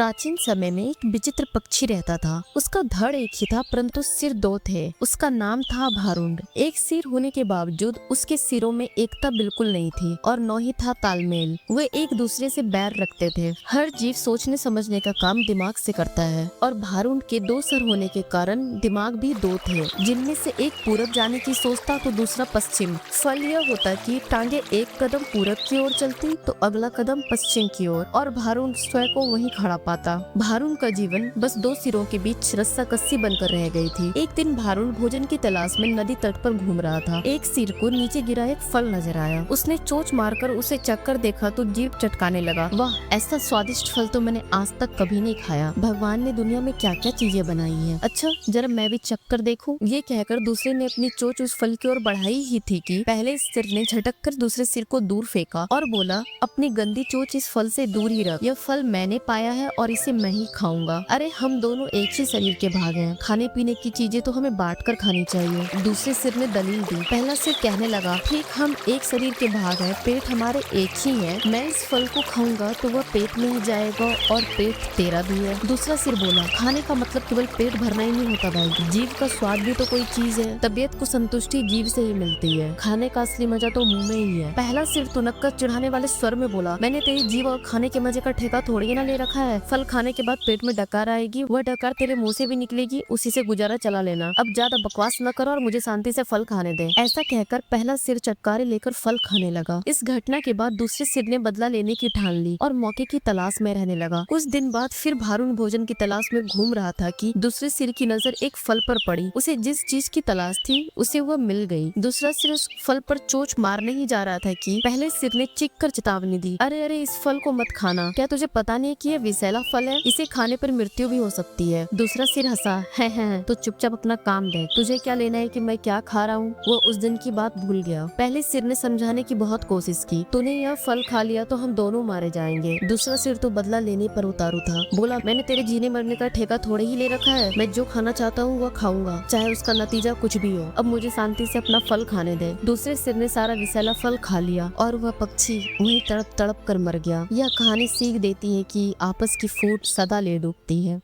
प्राचीन समय में एक विचित्र पक्षी रहता था। उसका धड़ एक ही था परंतु सिर दो थे। उसका नाम था भारुंड। एक सिर होने के बावजूद उसके सिरों में एकता बिल्कुल नहीं थी और न ही था तालमेल। वे एक दूसरे से बैर रखते थे। हर जीव सोचने समझने का काम दिमाग से करता है और भारुंड के दो सर होने के कारण दिमाग भी दो थे, जिनमें से एक पूरब जाने की सोचता तो दूसरा पश्चिम। फल यह होता कि टांगे एक कदम पूरब की ओर चलती तो अगला कदम पश्चिम की ओर और भारुंड स्वयं को वहीं खड़ा पाता। भारुंड का जीवन बस दो सिरों के बीच रस्सा कस्सी बनकर रह गई थी। एक दिन भारुंड भोजन की तलाश में नदी तट पर घूम रहा था। एक सिर को नीचे गिरा एक फल नजर आया। उसने चोंच मारकर उसे चखकर देखा तो जीभ चटकाने लगा। वाह, ऐसा स्वादिष्ट फल तो मैंने आज तक कभी नहीं खाया। भगवान ने दुनिया में क्या क्या चीजें बनाई हैं। अच्छा, जरा मैं भी चखकर देखूं। ये कहकर दूसरे ने अपनी चोंच उस फल की ओर बढ़ाई ही थी कि पहले सिर ने झटक कर दूसरे सिर को दूर फेंका और बोला, अपनी गंदी चोंच इस फल से दूर ही रख। यह फल मैंने पाया है और इसे मैं ही खाऊंगा। अरे, हम दोनों एक ही शरीर के भाग हैं। खाने पीने की चीजें तो हमें बांट कर खानी चाहिए। दूसरे सिर ने दलील दी। पहला सिर कहने लगा, ठीक, हम एक शरीर के भाग हैं, पेट हमारे एक ही है। मैं इस फल को खाऊंगा तो वह पेट में ही जाएगा और पेट तेरा भी है। दूसरा सिर बोला, खाने का मतलब केवल पेट भरना ही नहीं होता भाई, जीव का स्वाद भी तो कोई चीज है। तबीयत को संतुष्टि जीव से ही मिलती है। खाने का असली मजा तो मुंह में ही है। पहला सिर तुनक कर चिढ़ाने वाले स्वर में बोला, मैंने तेरी जीव और खाने के मजे का ठेका थोड़ी ना ले रखा है। फल खाने के बाद पेट में डकार आएगी, वह डकार तेरे मुंह से भी निकलेगी, उसी से गुजारा चला लेना। अब ज्यादा बकवास न करो और मुझे शांति से फल खाने दे। ऐसा कहकर पहला सिर चटकारे लेकर फल खाने लगा। इस घटना के बाद दूसरे सिर ने बदला लेने की ठान ली और मौके की तलाश में रहने लगा। कुछ दिन बाद फिर भारुण भोजन की तलाश में घूम रहा था कि दूसरे सिर की नजर एक फल पर पड़ी। उसे जिस चीज की तलाश थी उसे वह मिल गई। दूसरा सिर उस फल पर चोंच मारने ही जा रहा था कि पहले सिर ने चीख कर चेतावनी दी, अरे अरे, इस फल को मत खाना। क्या तुझे पता नहीं कि यह विषैला फल है? इसे खाने पर मृत्यु भी हो सकती है। दूसरा सिर हंसा, है तो चुपचाप अपना काम देख, तुझे क्या लेना है कि मैं क्या खा रहा हूँ। वो उस दिन की बात भूल गया। पहले सिर ने समझाने की बहुत कोशिश की, तूने यह फल खा लिया तो हम दोनों मारे जाएंगे। दूसरा सिर तो बदला लेने पर उतारू था। बोला, मैंने तेरे जीने मरने का ठेका थोड़े ही ले रखा है। मैं जो खाना चाहता हूँ वह खाऊंगा, चाहे उसका नतीजा कुछ भी हो। अब मुझे शांति से अपना फल खाने दे। दूसरे सिर ने सारा विषैला फल खा लिया और वह पक्षी वहीं तड़प तड़प कर मर गया। यह कहानी सीख देती है कि आपस की फूट सदा ले डूबती है।